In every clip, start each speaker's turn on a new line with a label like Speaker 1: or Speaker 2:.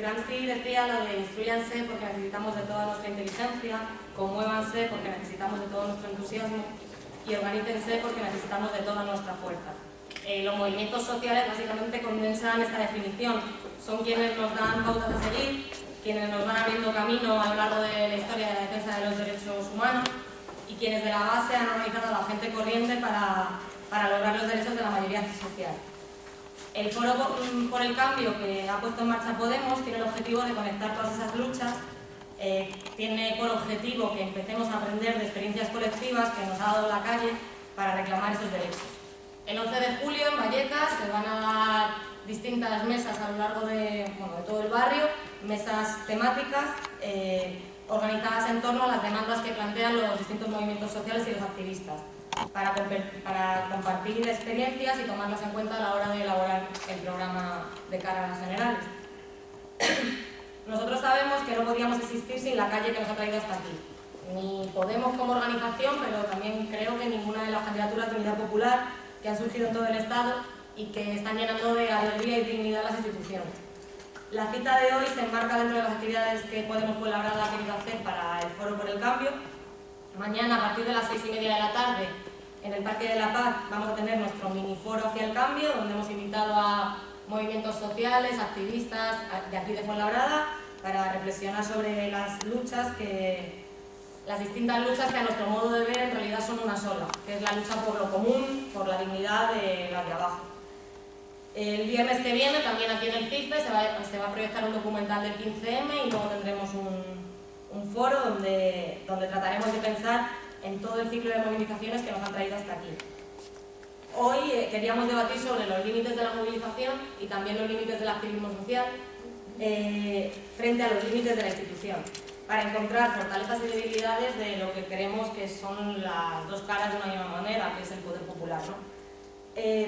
Speaker 1: Gramsci decía lo de instrúyanse porque necesitamos de toda nuestra inteligencia, conmuévanse porque necesitamos de todo nuestro entusiasmo y organícense porque necesitamos de toda nuestra fuerza. Los movimientos sociales básicamente condensan esta definición. Son quienes nos dan pautas a seguir, quienes nos van abriendo camino a lo largo de la historia de la defensa de los derechos humanos y quienes de la base han organizado a la gente corriente para lograr los derechos de la mayoría social. El Foro por el Cambio que ha puesto en marcha Podemos tiene el objetivo de conectar todas esas luchas, tiene por objetivo que empecemos a aprender de experiencias colectivas que nos ha dado la calle para reclamar esos derechos. El 11 de julio en Vallecas se van a dar distintas mesas a lo largo de todo el barrio, mesas temáticas organizadas en torno a las demandas que plantean los distintos movimientos sociales y los activistas, para compartir experiencias y tomarlas en cuenta a la hora de elaborar el programa de cara a las generales. Nosotros sabemos que no podíamos existir sin la calle que nos ha traído hasta aquí. Ni Podemos como organización, pero también creo que ninguna de las candidaturas de Unidad Popular que han surgido en todo el Estado y que están llenando de alegría y dignidad las instituciones. La cita de hoy se enmarca dentro de las actividades que Podemos Fuenlabrada ha querido hacer para el Foro por el Cambio. Mañana, a partir de las 6:30 de la tarde, en el Parque de la Paz, vamos a tener nuestro mini foro hacia el cambio, donde hemos invitado a movimientos sociales, activistas de aquí de Fuenlabrada, para reflexionar sobre las distintas luchas que a nuestro modo de ver en realidad son una sola, que es la lucha por lo común, por la dignidad de las de abajo. El viernes que viene, también aquí en el CIFE, se va a proyectar un documental del 15M y luego tendremos un foro donde trataremos de pensar en todo el ciclo de movilizaciones que nos han traído hasta aquí. Hoy queríamos debatir sobre los límites de la movilización y también los límites del activismo social frente a los límites de la institución, para encontrar fortalezas y debilidades de lo que creemos que son las dos caras de una misma moneda, que es el poder popular, ¿no?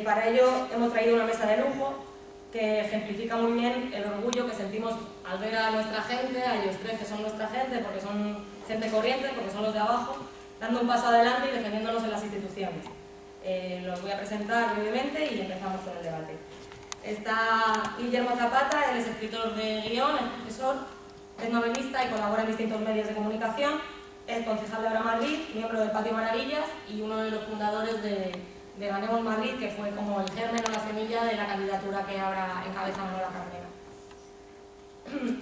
Speaker 1: Para ello hemos traído una mesa de lujo que ejemplifica muy bien el orgullo que sentimos al ver a nuestra gente, a ellos tres que son nuestra gente, porque son gente corriente, porque son los de abajo, dando un paso adelante y defendiéndonos en las instituciones. Los voy a presentar brevemente y empezamos con el debate. Está Guillermo Zapata, él es escritor de guión, es profesor, es novelista y colabora en distintos medios de comunicación, es concejal de Ahora Madrid, miembro del Patio Maravillas y uno de los fundadores de Ganemos Madrid, que fue como el germen o la semilla de la candidatura que ahora encabeza Manuela Carnero.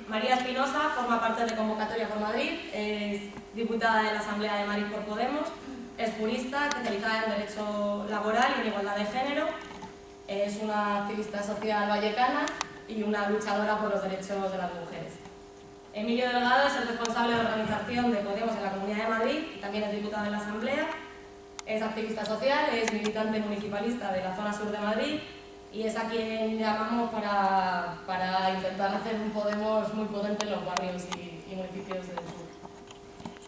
Speaker 1: María Espinosa forma parte de Convocatoria por Madrid, es diputada de la Asamblea de Madrid por Podemos, es jurista especializada en Derecho Laboral y en Igualdad de Género, es una activista social vallecana y una luchadora por los derechos de las mujeres. Emilio Delgado es el responsable de organización de Podemos en la Comunidad de Madrid y también es diputado en la Asamblea. Es activista social, es militante municipalista de la zona sur de Madrid y es a quien llamamos para intentar hacer un Podemos muy potente en los barrios y municipios del sur.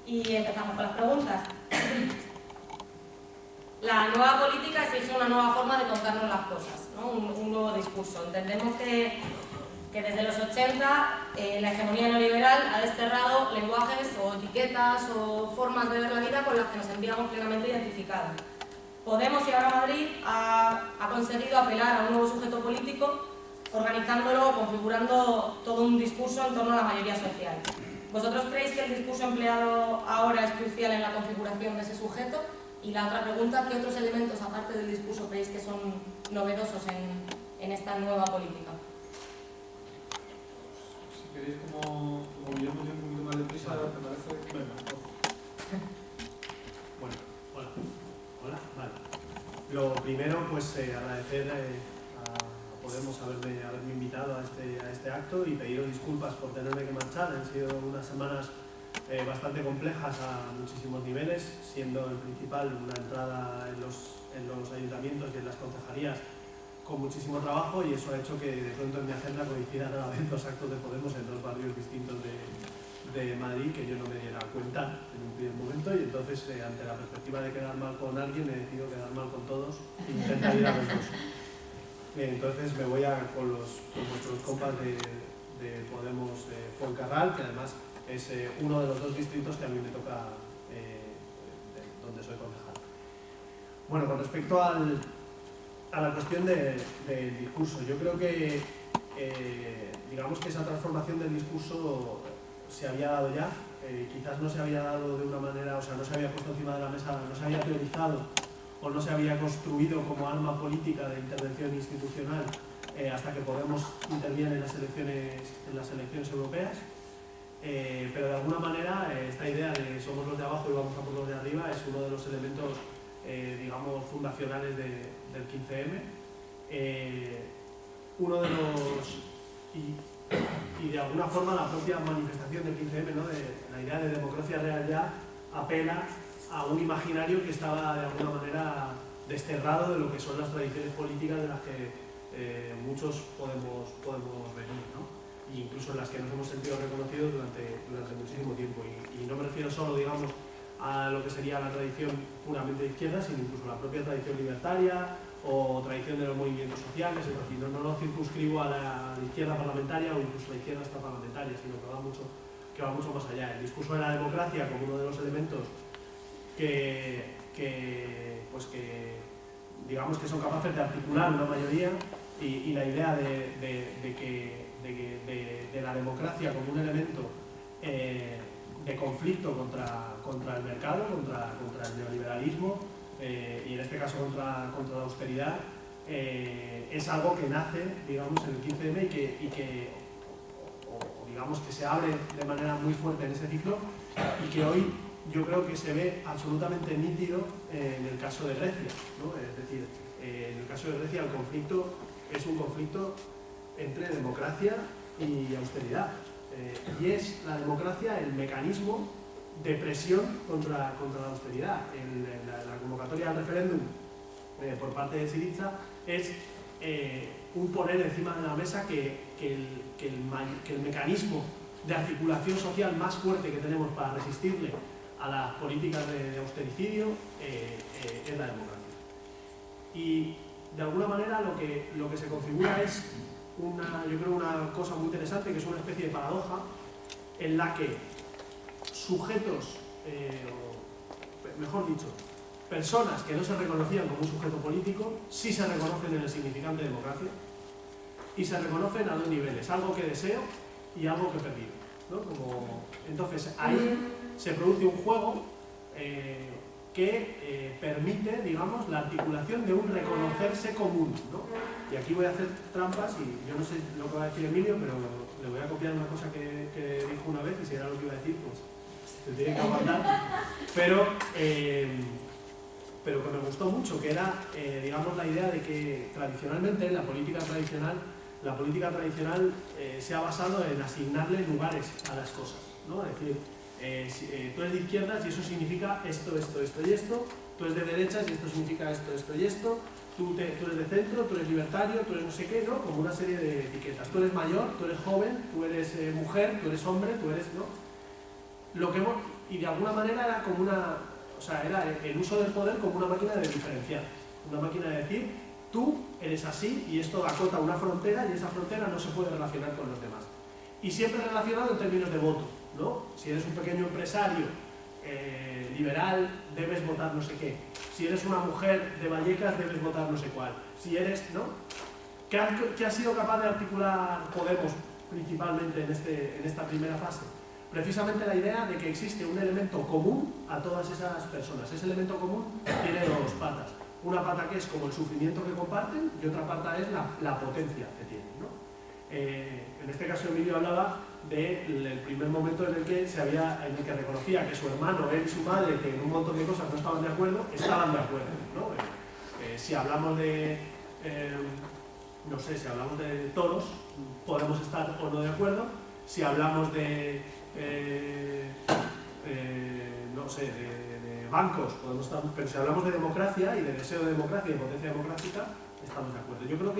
Speaker 1: Y empezamos con las preguntas. La nueva política exige una nueva forma de contarnos las cosas, ¿no? Un nuevo discurso. Entendemos que desde los 80 la hegemonía neoliberal ha desterrado lenguajes o etiquetas o formas de ver la vida con las que nos sentíamos plenamente identificados. Podemos y Ahora Madrid ha conseguido apelar a un nuevo sujeto político, organizándolo, configurando todo un discurso en torno a la mayoría social. ¿Vosotros creéis que el discurso empleado ahora es crucial en la configuración de ese sujeto? Y la otra pregunta, ¿qué otros elementos, aparte del discurso, creéis que son novedosos en esta nueva política?
Speaker 2: Si queréis, como Guillermo tiene un poquito más de prisa, ¿te parece? Venga,
Speaker 3: Bueno, hola, vale. Lo primero, pues agradecer a Podemos haberme invitado a este acto y pediros disculpas por tenerme que marchar. Han sido unas semanas bastante complejas a muchísimos niveles, siendo el principal una entrada en los ayuntamientos y en las concejalías con muchísimo trabajo, y eso ha hecho que de pronto en mi agenda coincidan a la vez dos actos de Podemos en dos barrios distintos de Madrid, que yo no me diera cuenta en un primer momento, y entonces ante la perspectiva de quedar mal con alguien he decidido quedar mal con todos e intentar ir a los dos. Entonces me voy con nuestros compas de Podemos Fuencarral, que además es uno de los dos distritos que a mí me toca donde soy concejal. Bueno, con respecto a la cuestión del discurso, yo creo que digamos que esa transformación del discurso se había dado ya, quizás no se había dado de una manera, o sea, no se había puesto encima de la mesa, no se había teorizado o no se había construido como arma política de intervención institucional hasta que Podemos interviene en las elecciones europeas. Pero de alguna manera esta idea de somos los de abajo y vamos a por los de arriba es uno de los elementos, digamos, fundacionales del 15M. Uno de los... Y de alguna forma la propia manifestación del 15M, ¿no? De la idea de democracia real ya apela a un imaginario que estaba de alguna manera desterrado de lo que son las tradiciones políticas de las que muchos podemos venir, ¿no? E incluso en las que nos hemos sentido reconocidos durante muchísimo tiempo. Y no me refiero solo, digamos, a lo que sería la tradición puramente de izquierda, sino incluso la propia tradición libertaria o tradición de los movimientos sociales. Es decir, no lo circunscribo a la izquierda parlamentaria o incluso a la izquierda extraparlamentaria, sino que va mucho más allá. El discurso de la democracia como uno de los elementos digamos que son capaces de articular una mayoría y la idea de la democracia como un elemento de conflicto contra el mercado, contra el neoliberalismo y en este caso contra la austeridad, es algo que nace, digamos, en el 15M o digamos que se abre de manera muy fuerte en ese ciclo y que hoy yo creo que se ve absolutamente nítido en el caso de Grecia, ¿no? Es decir, en el caso de Grecia el conflicto es un conflicto entre democracia y austeridad. Y es la democracia el mecanismo de presión contra la austeridad. La convocatoria al referéndum por parte de Syriza es un poner encima de la mesa que el mecanismo de articulación social más fuerte que tenemos para resistirle a las políticas de austericidio es la democracia. Y de alguna manera lo que se configura es yo creo una cosa muy interesante, que es una especie de paradoja en la que sujetos, o mejor dicho, personas que no se reconocían como un sujeto político, sí se reconocen en el significante democracia y se reconocen a dos niveles, algo que deseo y algo que he perdido, ¿no? Entonces ahí se produce un juego que permite, digamos, la articulación de un reconocerse común, ¿no? Y aquí voy a hacer trampas y yo no sé lo que va a decir Emilio, pero le voy a copiar una cosa que dijo una vez y si era lo que iba a decir, pues se tiene que aguantar. Pero que me gustó mucho, que era, digamos, la idea de que tradicionalmente la política tradicional se ha basado en asignarle lugares a las cosas, ¿no? Es decir, tú eres de izquierdas y eso significa esto, esto, esto y esto, tú eres de derechas y esto significa esto, esto y esto, tú eres de centro, tú eres libertario, tú eres no sé qué, ¿no? Como una serie de etiquetas. Tú eres mayor, tú eres joven, tú eres mujer, tú eres hombre, tú eres, ¿no? Y de alguna manera era como era el uso del poder como una máquina de diferenciar, una máquina de decir, tú eres así y esto acota una frontera y esa frontera no se puede relacionar con los demás. Y siempre relacionado en términos de voto, ¿no? Si eres un pequeño empresario liberal, debes votar no sé qué. Si eres una mujer de Vallecas, debes votar no sé cuál. Si eres, ¿no? ¿Qué ha sido capaz de articular Podemos principalmente en esta primera fase? Precisamente la idea de que existe un elemento común a todas esas personas. Ese elemento común tiene dos patas. Una pata que es como el sufrimiento que comparten y otra pata es la potencia que tienen, ¿no? En este caso Emilio hablaba del primer momento en el que reconocía que su hermano, él y su madre, que en un montón de cosas no estaban de acuerdo, ¿no? Si hablamos de, no sé, si hablamos de toros, podemos estar o no de acuerdo. Si hablamos de, no sé, de bancos, podemos estar, pero si hablamos de democracia y de deseo de democracia y de potencia democrática, estamos de acuerdo. Yo creo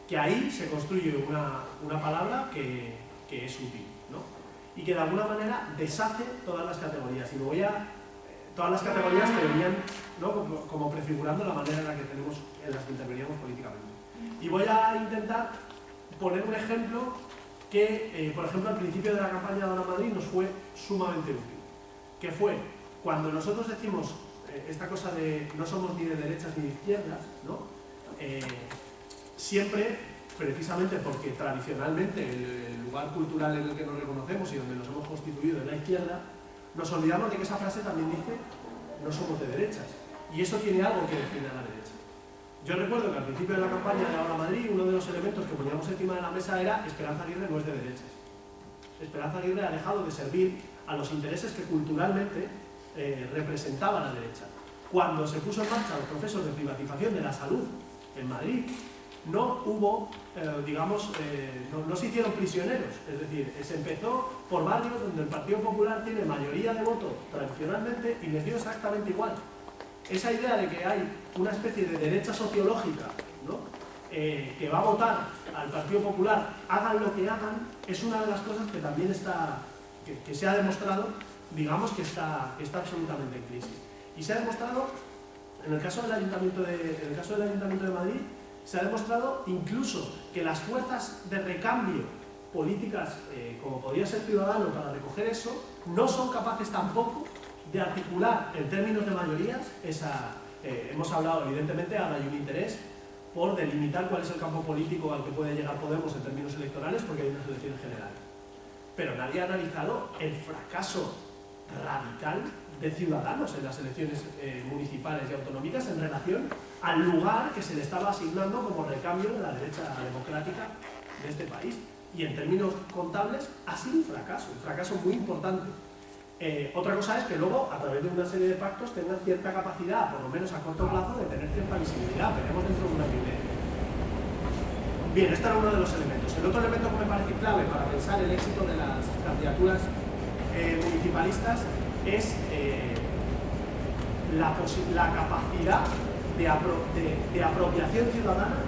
Speaker 3: que ahí se construye una palabra que es útil, ¿no? Y que de alguna manera deshace todas las categorías. Y me voy a todas las categorías que venían, ¿no? como prefigurando la manera en la que interveníamos políticamente. Y voy a intentar poner un ejemplo que, por ejemplo, al principio de la campaña de Ahora Madrid nos fue sumamente útil, que fue cuando nosotros decimos esta cosa de no somos ni de derechas ni de izquierdas, ¿no? Siempre precisamente porque tradicionalmente el lugar cultural en el que nos reconocemos y donde nos hemos constituido es la izquierda, nos olvidamos de que esa frase también dice no somos de derechas. Y eso tiene algo que decir a la derecha. Yo recuerdo que al principio de la campaña de Ahora Madrid, uno de los elementos que poníamos encima de la mesa era Esperanza Aguirre no es de derechas. Esperanza Aguirre ha dejado de servir a los intereses que culturalmente representaba la derecha. Cuando se puso en marcha los procesos de privatización de la salud en Madrid, no hubo, no se hicieron prisioneros. Es decir, se empezó por barrios donde el Partido Popular tiene mayoría de voto tradicionalmente y les dio exactamente igual. Esa idea de que hay una especie de derecha sociológica, ¿no?, que va a votar al Partido Popular, hagan lo que hagan, es una de las cosas que también que se ha demostrado, digamos, que está absolutamente en crisis. Y se ha demostrado, en el caso del Ayuntamiento de Madrid, se ha demostrado incluso que las fuerzas de recambio políticas, como podría ser Ciudadanos, para recoger eso, no son capaces tampoco de articular en términos de mayorías esa... hemos hablado, evidentemente, ahora hay un interés por delimitar cuál es el campo político al que puede llegar Podemos en términos electorales, porque hay unas elecciones generales. Pero nadie ha analizado el fracaso radical de Ciudadanos en las elecciones municipales y autonómicas en relación al lugar que se le estaba asignando como recambio de la derecha democrática de este país. Y en términos contables ha sido un fracaso muy importante. Otra cosa es que luego, a través de una serie de pactos, tengan cierta capacidad, por lo menos a corto plazo, de tener cierta visibilidad. Veremos dentro de un año y medio. Bien, este era uno de los elementos. El otro elemento que me parece clave para pensar el éxito de las candidaturas municipalistas es la capacidad de apropiación ciudadana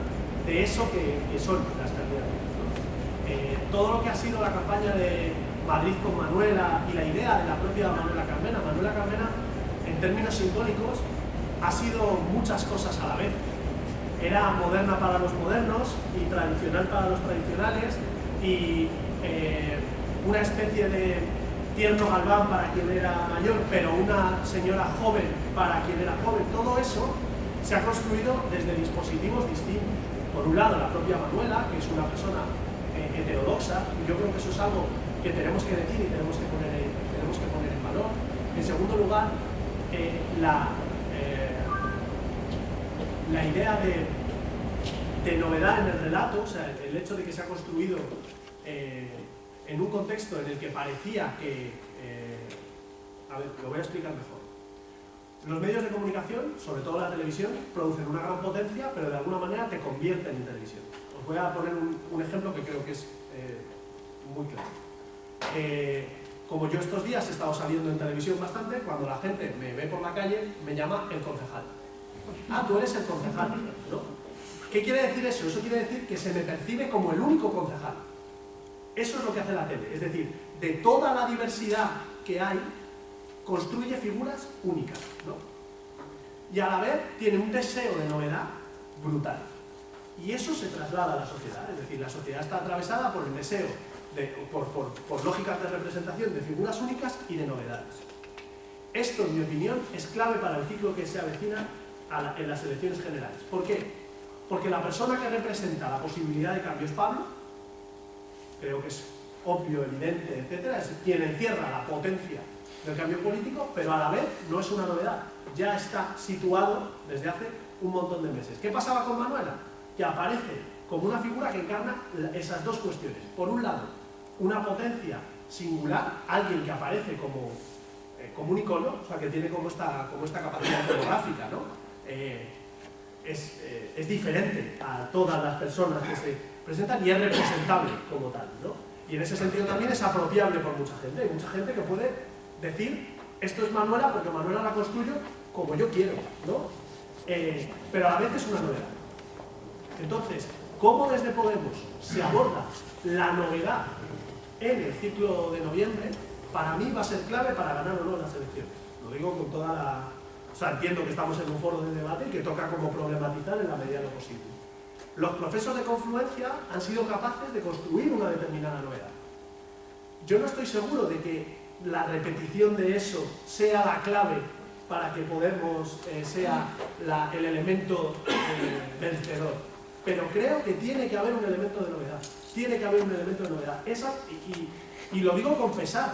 Speaker 3: de eso que son las candidaturas, ¿no? Todo lo que ha sido la campaña de Madrid con Manuela y la idea de la propia Manuela Carmena. Manuela Carmena, en términos simbólicos, ha sido muchas cosas a la vez. Era moderna para los modernos y tradicional para los tradicionales y una especie de tierno Galván para quien era mayor, pero una señora joven para quien era joven. Todo eso se ha construido desde dispositivos distintos. Por un lado, la propia Manuela, que es una persona heterodoxa, y yo creo que eso es algo que tenemos que decir y tenemos que poner en valor. En segundo lugar, la idea de novedad en el relato, o sea, el hecho de que se ha construido en un contexto en el que parecía que... a ver, lo voy a explicar mejor. Los medios de comunicación, sobre todo la televisión, producen una gran potencia, pero de alguna manera te convierten en televisión. Os voy a poner un ejemplo que creo que es muy claro. Como yo estos días he estado saliendo en televisión bastante, cuando la gente me ve por la calle, me llama el concejal. Ah, tú eres el concejal, ¿no? ¿Qué quiere decir eso? Eso quiere decir que se me percibe como el único concejal. Eso es lo que hace la tele, es decir, de toda la diversidad que hay, construye figuras únicas, ¿no? Y a la vez tiene un deseo de novedad brutal. Y eso se traslada a la sociedad, es decir, la sociedad está atravesada por el deseo, por lógicas de representación de figuras únicas y de novedades. Esto, en mi opinión, es clave para el ciclo que se avecina en las elecciones generales. ¿Por qué? Porque la persona que representa la posibilidad de cambio es Pablo, creo que es obvio, evidente, etcétera, es quien encierra la potencia del cambio político, pero a la vez no es una novedad, ya está situado desde hace un montón de meses. ¿Qué pasaba con Manuela? Que aparece como una figura que encarna esas dos cuestiones. Por un lado, una potencia singular, alguien que aparece como un icono, o sea, que tiene como esta capacidad fotográfica, ¿no? Es diferente a todas las personas que se presentan y es representable como tal, ¿no? Y en ese sentido también es apropiable por mucha gente. Hay mucha gente que puede decir, esto es Manuela porque Manuela la construyo como yo quiero, ¿no? Pero a la vez es una novedad. Entonces, ¿cómo desde Podemos se aborda la novedad en el ciclo de noviembre? Para mí va a ser clave para ganar o no las elecciones. Lo digo con toda la... O sea, entiendo que estamos en un foro de debate y que toca como problematizar en la medida de lo posible. Los procesos de confluencia han sido capaces de construir una determinada novedad. Yo no estoy seguro de que la repetición de eso sea la clave para que Podemos sea el elemento vencedor. pero creo que tiene que haber un elemento de novedad. Tiene que haber un elemento de novedad. Y lo digo con pesar,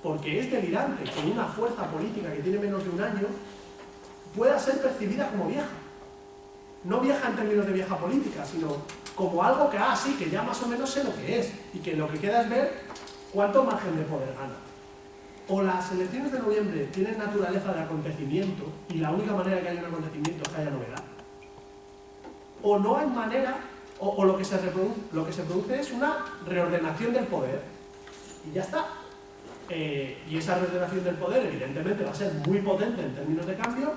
Speaker 3: porque es delirante que una fuerza política que tiene menos de un año pueda ser percibida como vieja. No vieja en términos de vieja política, sino como algo que, sí, que ya más o menos sé lo que es, y que lo que queda es ver cuánto margen de poder gana. O las elecciones de noviembre tienen naturaleza de acontecimiento, y la única manera que haya un acontecimiento es que haya novedad. O no hay manera, o lo que se produce es una reordenación del poder, y ya está. Y esa reordenación del poder, evidentemente, va a ser muy potente en términos de cambio,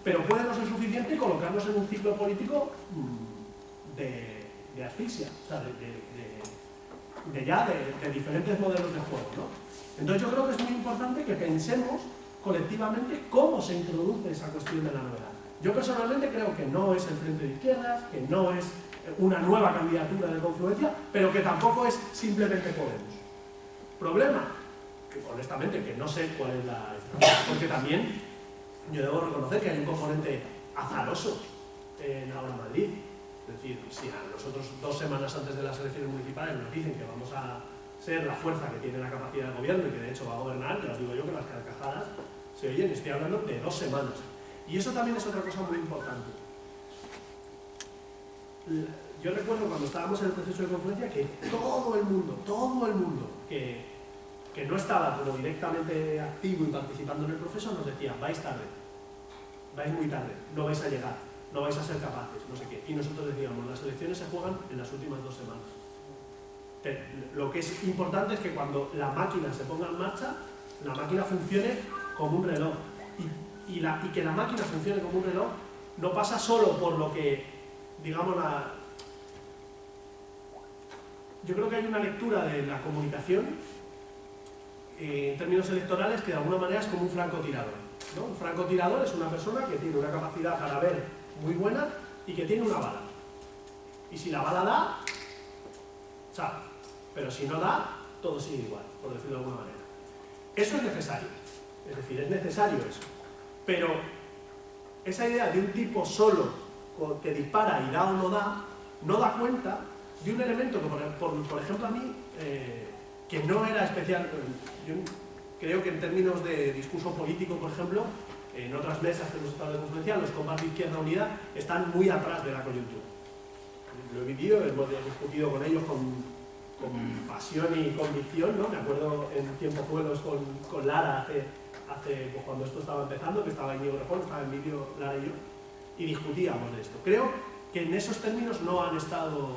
Speaker 3: pero puede no ser suficiente y colocarnos en un ciclo político de asfixia, o sea, de diferentes modelos de juego, ¿no? Entonces yo creo que es muy importante que pensemos colectivamente cómo se introduce esa cuestión de la novedad. Yo personalmente creo que no es el Frente de Izquierdas, que no es una nueva candidatura de confluencia, pero que tampoco es simplemente Podemos. Problema, que honestamente que no sé cuál es la estrategia, porque también yo debo reconocer que hay un componente azaroso en ahora Madrid. Es decir, si a nosotros 2 semanas antes de las elecciones municipales nos dicen que vamos a ser la fuerza que tiene la capacidad de gobierno y que de hecho va a gobernar, ya os digo yo que las carcajadas se oyen, estoy hablando de 2 semanas. Y eso también es otra cosa muy importante. Yo recuerdo cuando estábamos en el proceso de confluencia que todo el mundo que no estaba como directamente activo y participando en el proceso nos decía, vais tarde, vais muy tarde, no vais a llegar, no vais a ser capaces, no sé qué. Y nosotros decíamos, las elecciones se juegan en las últimas 2 semanas. Lo que es importante es que cuando la máquina se ponga en marcha, la máquina funcione como un reloj. Y que la máquina funcione como un reloj no pasa solo por lo que, digamos, yo creo que hay una lectura de la comunicación en términos electorales que de alguna manera es como un francotirador, ¿no? Un francotirador es una persona que tiene una capacidad para ver muy buena y que tiene una bala. Y si la bala da, chao. Pero si no da, todo sigue igual, por decirlo de alguna manera. Eso es necesario. Es decir, es necesario eso. Pero esa idea de un tipo solo que dispara y da o no da cuenta de un elemento que, por ejemplo, a mí, que no era especial. Yo creo que en términos de discurso político, por ejemplo, en otras mesas que hemos estado de confluencia, los compas de Izquierda Unida están muy atrás de la coyuntura. Lo he vivido, hemos discutido con ellos con pasión y convicción, ¿no? Me acuerdo en tiempos buenos con Lara pues cuando esto estaba empezando, que estaba en Iberofón, estaba en vídeo Lara y yo, y discutíamos de esto. Creo que en esos términos no han estado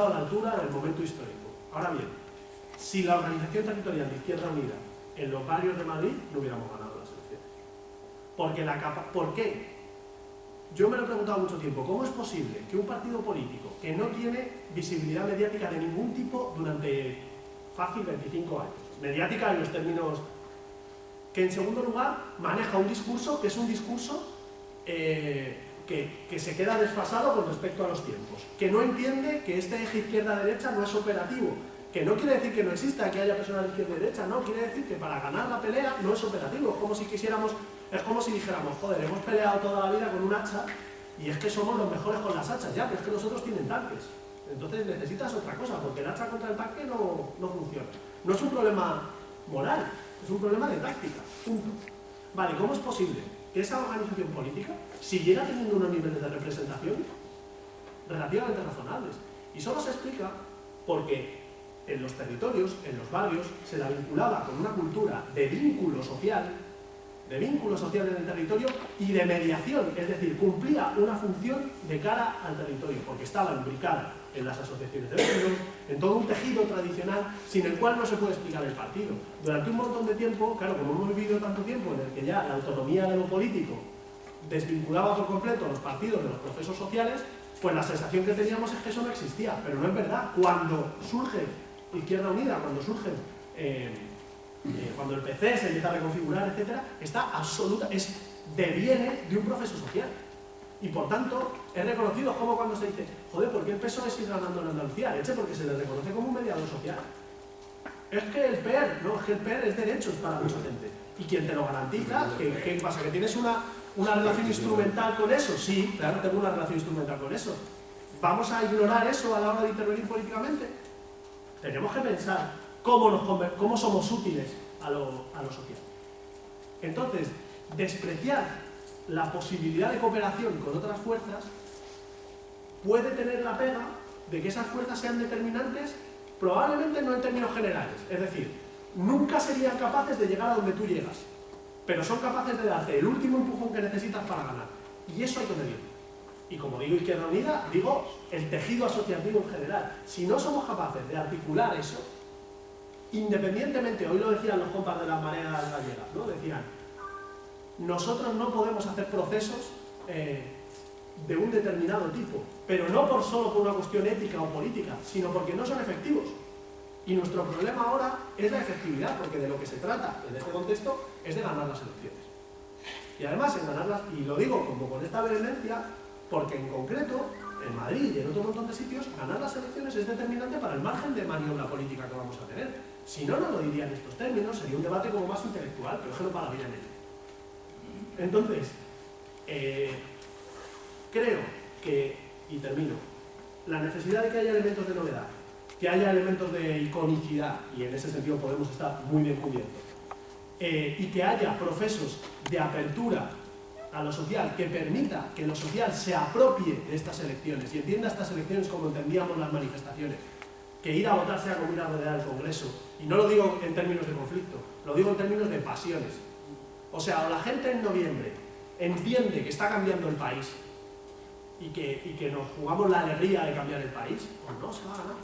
Speaker 3: a la altura del momento histórico. Ahora bien, si la organización territorial de Izquierda Unida en los barrios de Madrid no hubiéramos ganado las elecciones. ¿Por qué? Yo me lo he preguntado mucho tiempo, ¿cómo es posible que un partido político que no tiene visibilidad mediática de ningún tipo durante fácil 25 años, mediática en los términos, que en segundo lugar maneja un discurso que es un discurso que se queda desfasado con respecto a los tiempos, que no entiende que este eje izquierda-derecha no es operativo, que no quiere decir que no exista, que haya personas de izquierda y derecha, no, quiere decir que para ganar la pelea no es operativo, es como si dijéramos, joder, hemos peleado toda la vida con un hacha y es que somos los mejores con las hachas, ya, pero es que los otros tienen tanques. Entonces necesitas otra cosa, porque el hacha contra el tanque no funciona. No es un problema moral, es un problema de táctica, punto. Vale, ¿cómo es posible que esa organización política siguiera teniendo unos niveles de representación relativamente razonables? Y solo se explica porque en los territorios, en los barrios, se la vinculaba con una cultura de vínculo social en el territorio y de mediación, es decir, cumplía una función de cara al territorio, porque estaba imbricada en las asociaciones de vecinos, en todo un tejido tradicional sin el cual no se puede explicar el partido. Durante un montón de tiempo, claro, como hemos vivido tanto tiempo en el que ya la autonomía de lo político desvinculaba por completo a los partidos de los procesos sociales, pues la sensación que teníamos es que eso no existía, pero no es verdad. Cuando surge Izquierda Unida, cuando el PC se empieza a reconfigurar, etcétera, deviene de un proceso social. Y por tanto, es reconocido como cuando se dice, joder, ¿por qué el PSOE sigue ganando en Andalucía? Leche, porque se le reconoce como un mediador social. Es que el PER, no, es que el PER es derechos para mucha gente. ¿Y quién te lo garantiza? ¿Qué pasa? ¿Que tienes una relación instrumental con eso? Sí, claro, tengo una relación instrumental con eso. ¿vamos a ignorar eso a la hora de intervenir políticamente? Tenemos que pensar cómo somos útiles a lo social. Entonces, despreciar la posibilidad de cooperación con otras fuerzas puede tener la pega de que esas fuerzas sean determinantes, probablemente no en términos generales, es decir, nunca serían capaces de llegar a donde tú llegas, pero son capaces de darte el último empujón que necesitas para ganar, y eso hay que medirlo. Y como digo Izquierda Unida, digo el tejido asociativo en general. Si no somos capaces de articular eso, independientemente, hoy lo decían los compas de las mareas gallegas, ¿no? Decían, nosotros no podemos hacer procesos de un determinado tipo, pero no solo por una cuestión ética o política, sino porque no son efectivos. Y nuestro problema ahora es la efectividad, porque de lo que se trata en este contexto es de ganar las elecciones. Y además, en ganarlas, y lo digo como con esta vehemencia, porque en concreto, en Madrid y en otro montón de sitios, ganar las elecciones es determinante para el margen de maniobra política que vamos a tener. Si no, no lo diría en estos términos, sería un debate como más intelectual, pero es que no para bien en ello. Entonces, creo que, y termino, la necesidad de que haya elementos de novedad, que haya elementos de iconicidad, y en ese sentido podemos estar muy bien cubiertos, y que haya procesos de apertura a lo social que permita que lo social se apropie de estas elecciones y entienda estas elecciones como entendíamos las manifestaciones, que ir a votar sea como ir a rodear el Congreso, y no lo digo en términos de conflicto, lo digo en términos de pasiones. O sea, o la gente en noviembre entiende que está cambiando el país y que nos jugamos la alegría de cambiar el país, o no se va a ganar.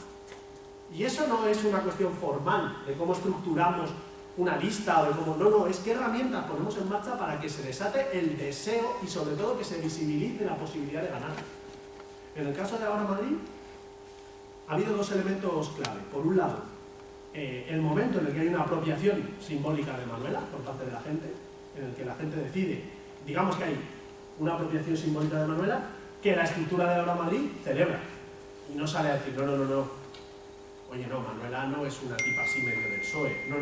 Speaker 3: Y eso no es una cuestión formal de cómo estructuramos una lista o de cómo... No, es qué herramientas ponemos en marcha para que se desate el deseo y sobre todo que se visibilice la posibilidad de ganar. En el caso de Ahora Madrid ha habido dos elementos clave. Por un lado, el momento en el que hay una apropiación simbólica de Manuela por parte de la gente, en el que la gente decide, digamos que hay una apropiación simbólica de Manuela, que la estructura de Ahora Madrid celebra. Y no sale a decir, no. Oye, no, Manuela no es una tipa así medio del PSOE. No.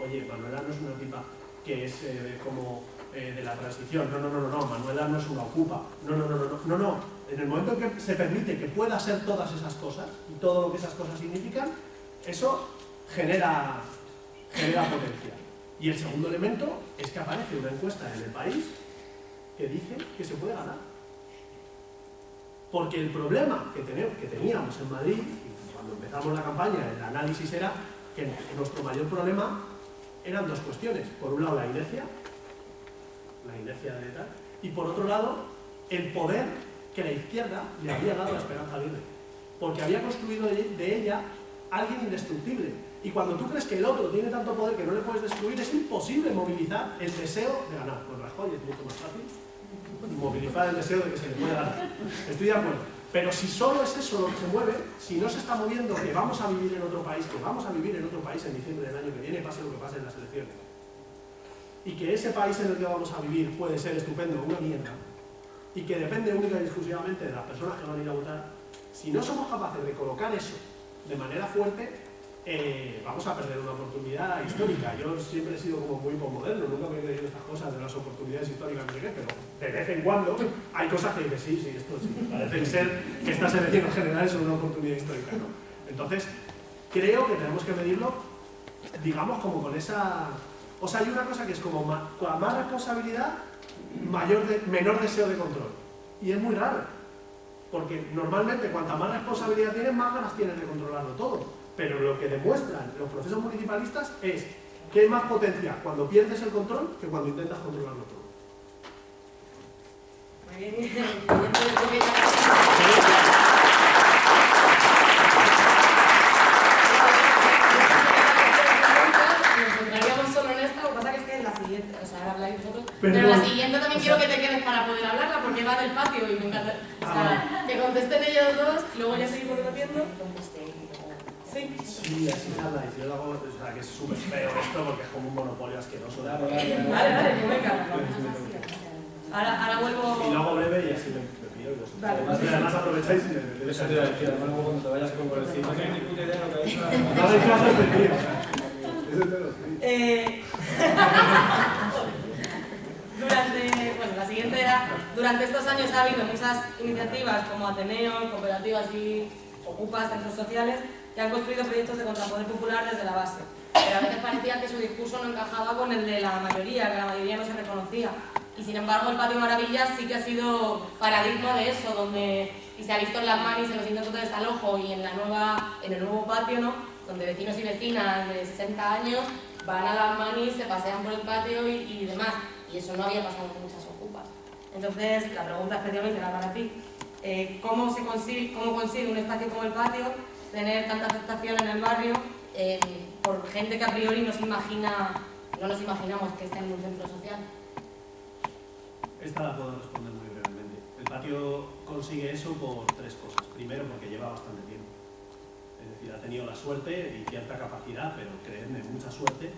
Speaker 3: Oye, Manuela no es una tipa que es como de la transición. No. Manuela no es una ocupa. No. En el momento en que se permite que pueda ser todas esas cosas y todo lo que esas cosas significan, eso genera potencia. Y el segundo elemento es que aparece una encuesta en el país que dice que se puede ganar. Porque el problema que teníamos en Madrid, cuando empezamos la campaña, el análisis era que nuestro mayor problema eran dos cuestiones. Por un lado, la inercia de tal, y por otro lado, el poder que la izquierda le había dado a Esperanza Aguirre. Porque había construido de ella alguien indestructible. Y cuando tú crees que el otro tiene tanto poder que no le puedes destruir, es imposible movilizar el deseo de ganar. Con Rajoy es mucho más fácil movilizar el deseo de que se le pueda ganar. Estoy de acuerdo. Pero si solo es eso lo que se mueve, si no se está moviendo que vamos a vivir en otro país, en diciembre del año que viene, pase lo que pase en las elecciones, y que ese país en el que vamos a vivir puede ser estupendo o una mierda, y que depende única y exclusivamente de las personas que van a ir a votar, si no somos capaces de colocar eso de manera fuerte, vamos a perder una oportunidad histórica. Yo siempre he sido como muy posmoderno, nunca me he creído estas cosas de las oportunidades históricas, no sé qué, pero de vez en cuando hay cosas que sí, esto sí, parece ser que estas elecciones generales son una oportunidad histórica, ¿no? Entonces, creo que tenemos que medirlo, digamos, como con esa... O sea, hay una cosa que es como con más responsabilidad, menor deseo de control. Y es muy raro, porque normalmente cuanta más responsabilidad tienes, más ganas tienes de controlarlo todo. Pero lo que demuestran los procesos municipalistas es que hay más potencia cuando pierdes el control que cuando intentas controlarlo todo.
Speaker 1: Muy bien. Nos centraríamos solo en esta, lo que pasa que es que en la siguiente, o sea, ahora habláis vosotros, pero en la siguiente también quiero que te quedes para poder hablarla porque va del patio y me encanta. O sea, que contesten ellos dos, luego ya seguimos debatiendo.
Speaker 3: Sí, así habláis. Yo lo hago, o sea, que es súper feo esto porque es como un monopolio asqueroso.
Speaker 1: Vale, pues venga. Ahora vuelvo...
Speaker 3: Y lo hago breve y así me pido.
Speaker 1: Vale.
Speaker 3: Además aprovecháis y me
Speaker 2: Eso te iba a decir, además luego cuando te vayas con por encima, no tienes ni puta idea de lo que vais a hacer.
Speaker 3: no hagáis caso de tío. Eso te lo
Speaker 1: Durante... Bueno, la siguiente era durante estos años ha habido muchas iniciativas como Ateneos, cooperativas y Ocupas, centros sociales, que han construido proyectos de contrapoder popular desde la base. Pero a veces parecía que su discurso no encajaba con el de la mayoría, que la mayoría no se reconocía. Y sin embargo el Patio Maravillas sí que ha sido paradigma de eso, donde, y se ha visto en las manis, en los intentos de desalojo y en el nuevo patio, ¿no? Donde vecinos y vecinas de 60 años van a las manis, se pasean por el patio y demás. Y eso no había pasado en muchas Ocupas. Entonces, la pregunta especialmente era para ti. ¿Cómo consigue un espacio como el patio tener tanta aceptación en el barrio por gente que a priori no nos imaginamos que esté en un centro social?
Speaker 3: Esta la puedo responder muy brevemente. El patio consigue eso por tres cosas. Primero, porque lleva bastante tiempo. Es decir, ha tenido la suerte y cierta capacidad, pero creedme, mucha suerte,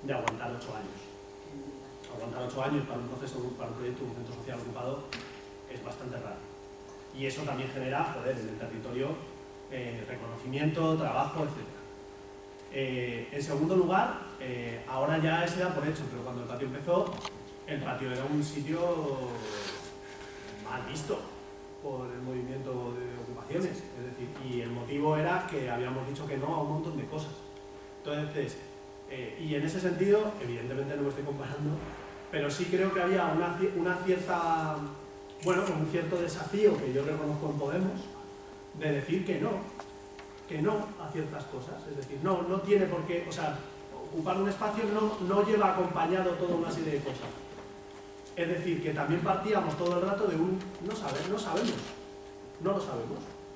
Speaker 3: de aguantar 8 años. Aguantar 8 años para un proyecto de un centro social ocupado es bastante raro. Y eso también genera, joder, en el territorio, reconocimiento, trabajo, etc. En segundo lugar, ahora ya se da por hecho, pero cuando el patio empezó, el patio era un sitio mal visto por el movimiento de ocupaciones. Es decir, y el motivo era que habíamos dicho que no a un montón de cosas. Entonces, y en ese sentido, evidentemente no me estoy comparando, pero sí creo que había una cierta, bueno, un cierto desafío que yo reconozco en Podemos, de decir que no a ciertas cosas. Es decir, no tiene por qué, o sea, ocupar un espacio no lleva acompañado toda una serie de cosas. Es decir, que también partíamos todo el rato de un no sabemos.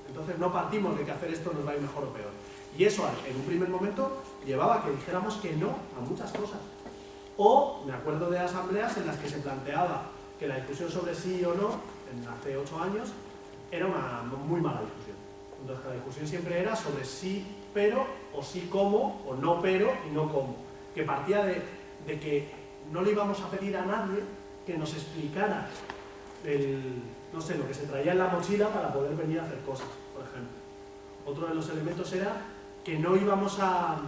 Speaker 3: Entonces no partimos de que hacer esto nos va a ir mejor o peor. Y eso en un primer momento llevaba a que dijéramos que no a muchas cosas. O me acuerdo de asambleas en las que se planteaba que la discusión sobre sí o no, hace 8 años, era una muy mala discusión. Entonces la discusión siempre era sobre sí pero, o sí como, o no pero y no como. Que partía de que no le íbamos a pedir a nadie que nos explicara no sé, lo que se traía en la mochila para poder venir a hacer cosas, por ejemplo. Otro de los elementos era que no íbamos a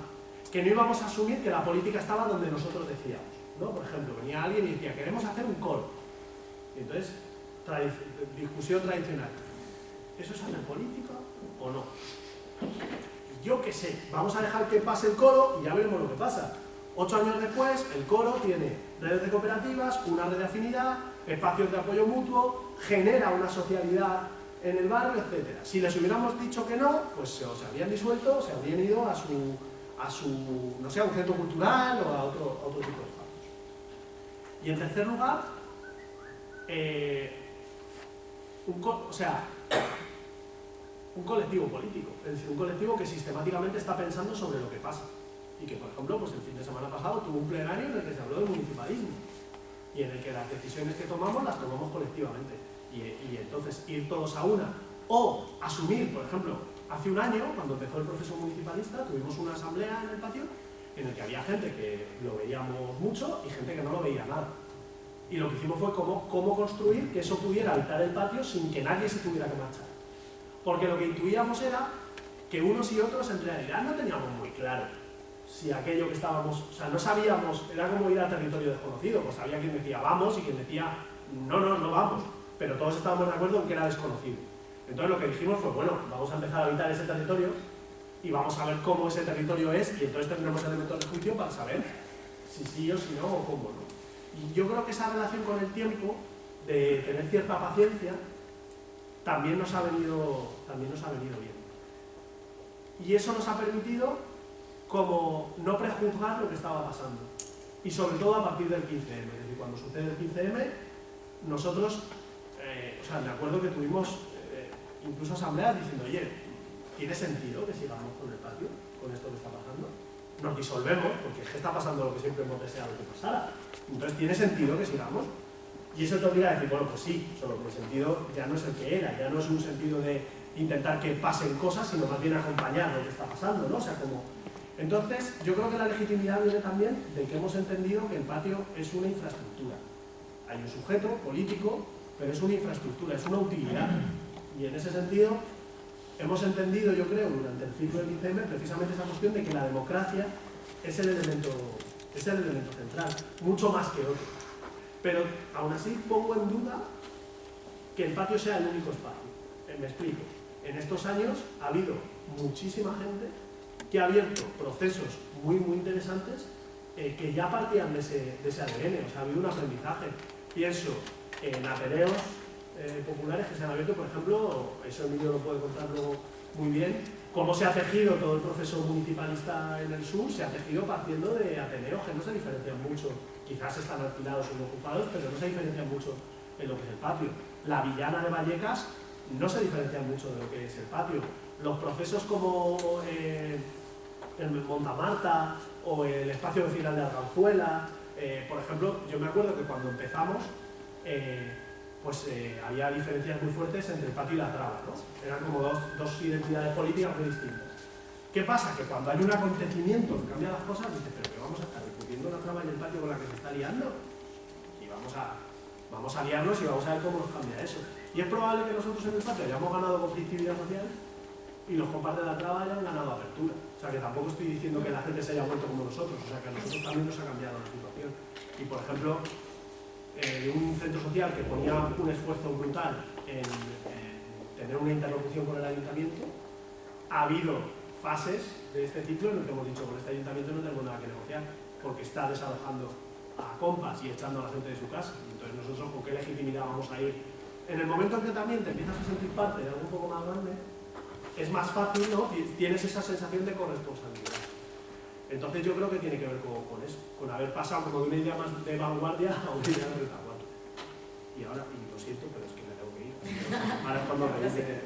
Speaker 3: asumir que la política estaba donde nosotros decíamos, ¿no? Por ejemplo, venía alguien y decía, queremos hacer un coro. Y entonces, discusión tradicional. ¿Eso es hacer política o no? Yo qué sé, vamos a dejar que pase el coro y ya veremos lo que pasa. 8 años después, el coro tiene redes de cooperativas, una red de afinidad, espacios de apoyo mutuo, genera una socialidad en el barrio, etc. Si les hubiéramos dicho que no, pues se habrían disuelto, se habrían ido a su no sé, a un centro cultural o a otro tipo de espacios. Y en tercer lugar, un colectivo político, es decir, un colectivo que sistemáticamente está pensando sobre lo que pasa. Y que, por ejemplo, pues el fin de semana pasado tuvo un plenario en el que se habló del municipalismo y en el que las decisiones que tomamos las tomamos colectivamente. Y entonces ir todos a una o asumir, por ejemplo, hace un año, cuando empezó el proceso municipalista, tuvimos una asamblea en el patio en el que había gente que lo veíamos mucho y gente que no lo veía nada. Y lo que hicimos fue cómo construir que eso pudiera habitar el patio sin que nadie se tuviera que marchar. Porque lo que intuíamos era que unos y otros en realidad no teníamos muy claro si aquello que estábamos, o sea, no sabíamos, era como ir a territorio desconocido, pues había quien decía vamos y quien decía no vamos, pero todos estábamos de acuerdo en que era desconocido. Entonces lo que dijimos fue, bueno, vamos a empezar a habitar ese territorio y vamos a ver cómo ese territorio es y entonces tendremos elementos de juicio para saber si sí o si no o cómo no. Y yo creo que esa relación con el tiempo, de tener cierta paciencia, también nos ha venido bien. Y eso nos ha permitido como no prejuzgar lo que estaba pasando. Y sobre todo a partir del 15M. Es decir, cuando sucede el 15M, nosotros, me acuerdo que tuvimos incluso asambleas diciendo, oye, ¿tiene sentido que sigamos con el patio, con esto que está pasando? Nos disolvemos, porque es que está pasando lo que siempre hemos deseado que pasara. Entonces, ¿tiene sentido que sigamos? Y eso te obliga a decir, bueno, pues sí, solo que el sentido ya no es el que era, ya no es un sentido de intentar que pasen cosas, sino más bien acompañar lo que está pasando, ¿no? O sea, como... Entonces, yo creo que la legitimidad viene también de que hemos entendido que el patio es una infraestructura. Hay un sujeto político, pero es una infraestructura, es una utilidad. Y en ese sentido, hemos entendido, yo creo, durante el ciclo del 15M, precisamente esa cuestión de que la democracia es el elemento central, mucho más que otro. Pero aún así pongo en duda que el patio sea el único espacio. Me explico. En estos años ha habido muchísima gente que ha abierto procesos muy interesantes que ya partían de ese ADN, o sea, ha habido un aprendizaje. Pienso en ateneos populares que se han abierto, por ejemplo, eso Emilio lo puede contarlo muy bien, cómo se ha tejido todo el proceso municipalista en el sur, se ha tejido partiendo de ateneos que no se diferencian mucho, quizás están alquilados o ocupados, pero no se diferencian mucho en lo que es el patio. La Villana de Vallecas no se diferencian mucho de lo que es el patio. Los procesos como el Montamarta o el espacio vecinal de Arganzuela, por ejemplo, yo me acuerdo que cuando empezamos había diferencias muy fuertes entre el patio y la traba, ¿no? Eran como dos identidades políticas muy distintas. ¿Qué pasa? Que cuando hay un acontecimiento que cambia las cosas, dices, pero que vamos a estar discutiendo la traba y el patio con la que se está liando. Y vamos a liarnos y vamos a ver cómo nos cambia eso. Y es probable que nosotros en el patio hayamos ganado conflictividad social y los compas de la traba hayan ganado apertura. O sea, que tampoco estoy diciendo que la gente se haya vuelto como nosotros, o sea, que a nosotros también nos ha cambiado la situación. Y, por ejemplo, un centro social que ponía un esfuerzo brutal en tener una interlocución con el ayuntamiento, ha habido fases de este ciclo en el que hemos dicho, con este ayuntamiento no tenemos nada que negociar, porque está desalojando a compas y echando a la gente de su casa. Entonces nosotros, ¿con qué legitimidad vamos a ir? En el momento en que también te empiezas a sentir parte de algo un poco más grande, es más fácil, ¿no? Tienes esa sensación de corresponsabilidad. Entonces yo creo que tiene que ver con eso, con haber pasado como de una idea más de vanguardia a una idea de retaguardia. Y ahora, y lo siento, pero es que me tengo que ir. Ahora es cuando me dice...